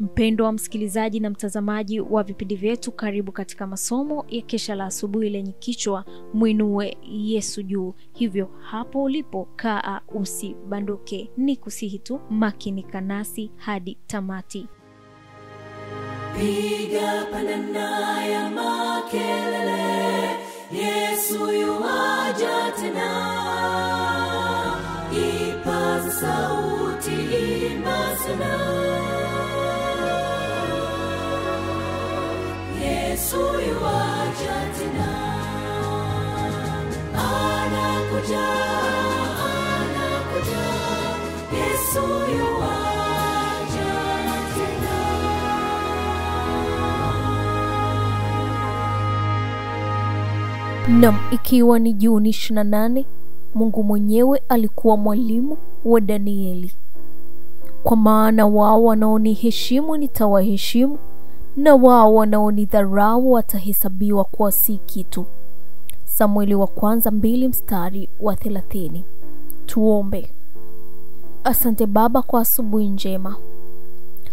Mpendwa wa msikilizaji na mtazamaji wa vipindi vyetu, karibu katika masomo ya kesha la asubuhi lenye kichwa Muinue Yesu juu. Hivyo hapo ulipo kaa usibanduke, ni kusihi tu makinika nasi hadi tamati. Piga panana ya makelele, Yesu yuaja tena. Ipaza sauti, imba sana. Yesu yuaja tena. Anakuja, anakuja. Yesu yuaja tena. Ikiwa ni Juni 28, Mungu mwenyewe alikuwa mwalimu wa Danieli. Kwa maana wao wanaoniheshimu nitawaheshimu, na wao wanaonidharau watahesabiwa kuwa si kitu. Samueli wa kwanza 2 mstari wa 30. Tuombe. Asante Baba kwa asubuhi njema.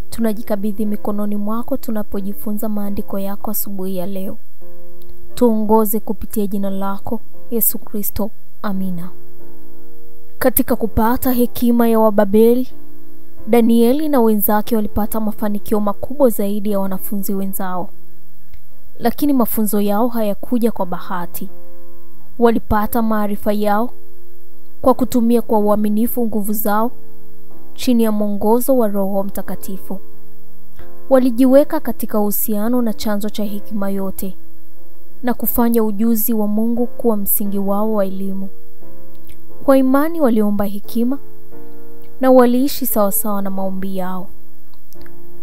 Tunajikabidhi mikononi mwako tunapojifunza maandiko yako asubuhi ya leo. Tuongoze kupitia jina lako Yesu Kristo. Amina. Katika kupata hekima ya Wababeli, Danieli na wenzake walipata mafanikio makubwa zaidi ya wanafunzi wenzao. Lakini mafunzo yao hayakuja kwa bahati. Walipata maarifa yao kwa kutumia kwa uaminifu nguvu zao chini ya mwongozo wa Roho Mtakatifu. Walijiweka katika uhusiano na chanzo cha hekima yote na kufanya ujuzi wa Mungu kuwa msingi wao wa elimu. Kwa imani waliomba hekima na waliishi sawasawa na maombi yao.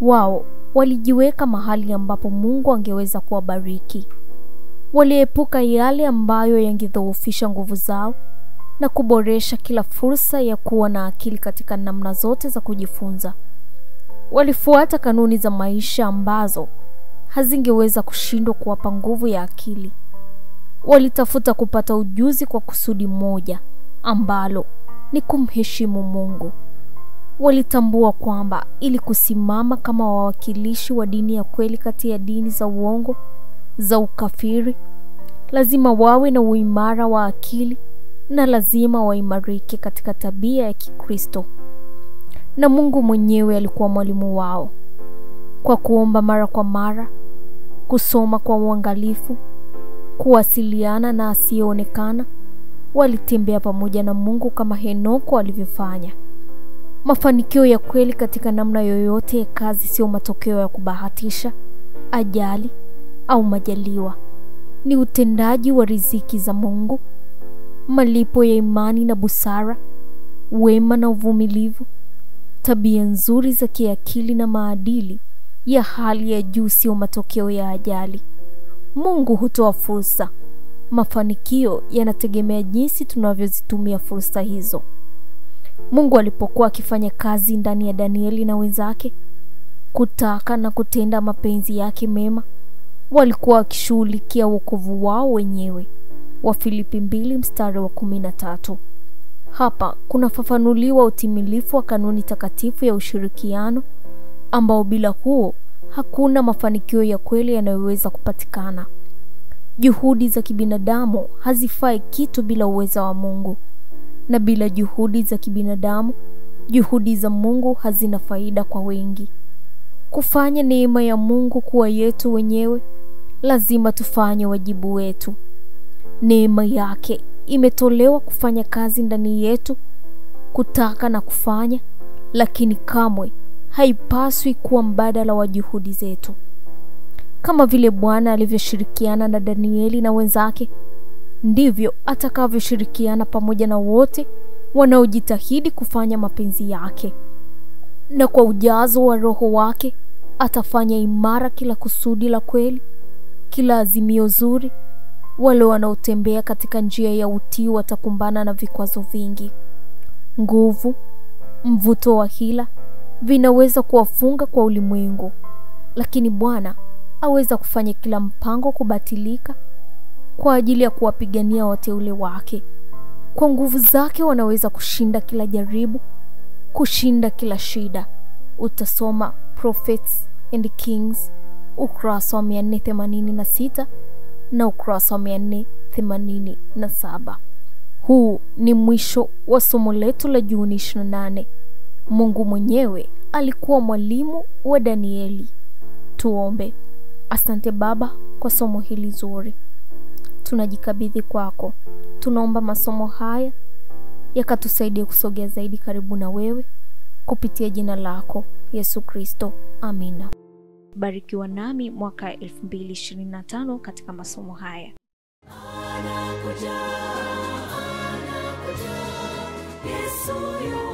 Wao walijiweka mahali ambapo Mungu angeweza kuwabariki. Waliepuka yale ambayo yangedhoofisha nguvu zao na kuboresha kila fursa ya kuwa na akili katika namna zote za kujifunza. Walifuata kanuni za maisha ambazo hazingeweza kushindwa kuwapa nguvu ya akili. Walitafuta kupata ujuzi kwa kusudi moja ambalo ni kumheshimu Mungu. Walitambua kwamba ili kusimama kama wawakilishi wa dini ya kweli kati ya dini za uongo, za ukafiri, lazima wawe na uimara wa akili na lazima waimarike katika tabia ya Kikristo. Na Mungu mwenyewe alikuwa mwalimu wao. Kwa kuomba mara kwa mara, kusoma kwa uangalifu, kuwasiliana na asiyeonekana, walitembea pamoja na Mungu kama Henoko alivyofanya. Mafanikio ya kweli katika namna yoyote ya kazi sio matokeo ya kubahatisha, ajali au majaliwa. Ni utendaji wa riziki za Mungu, malipo ya imani na busara, wema na uvumilivu, tabia nzuri za kiakili na maadili ya hali ya juu, sio matokeo ya ajali. Mungu hutoa fursa. Mafanikio yanategemea jinsi tunavyozitumia fursa hizo. Mungu alipokuwa akifanya kazi ndani ya Danieli na wenzake, kutaka na kutenda mapenzi yake mema, walikuwa wakishughulikia wokovu wao wenyewe. Wafilipi 2 mstari wa 13. Hapa kunafafanuliwa utimilifu wa kanuni takatifu ya ushirikiano ambao bila huo hakuna mafanikio ya kweli yanayoweza kupatikana. Juhudi za kibinadamu hazifai kitu bila uweza wa Mungu, na bila juhudi za kibinadamu, juhudi za Mungu hazina faida kwa wengi. Kufanya neema ya Mungu kuwa yetu wenyewe, lazima tufanye wajibu wetu. Neema yake imetolewa kufanya kazi ndani yetu, kutaka na kufanya, lakini kamwe haipaswi kuwa mbadala wa juhudi zetu. Kama vile Bwana alivyoshirikiana na Danieli na wenzake, ndivyo atakavyoshirikiana pamoja na wote wanaojitahidi kufanya mapenzi yake. Na kwa ujazo wa Roho wake atafanya imara kila kusudi la kweli, kila azimio zuri. Wale wanaotembea katika njia ya utii watakumbana na vikwazo vingi. Nguvu, mvuto wa hila vinaweza kuwafunga kwa ulimwengu, lakini Bwana aweza kufanya kila mpango kubatilika kwa ajili ya kuwapigania wateule wake. Kwa nguvu zake wanaweza kushinda kila jaribu, kushinda kila shida. Utasoma Prophets and Kings ukurasa wa 486 na ukurasa wa 487. Huu ni mwisho wa somo letu la Juni 28. Mungu mwenyewe alikuwa mwalimu wa Danieli. Tuombe. Asante Baba kwa somo hili zuri. Tunajikabidhi kwako. Tunaomba masomo haya yakatusaidia kusogea zaidi karibu na wewe kupitia jina lako Yesu Kristo. Amina. Barikiwa nami mwaka 2025 katika masomo haya. Anakuja, Yesu yu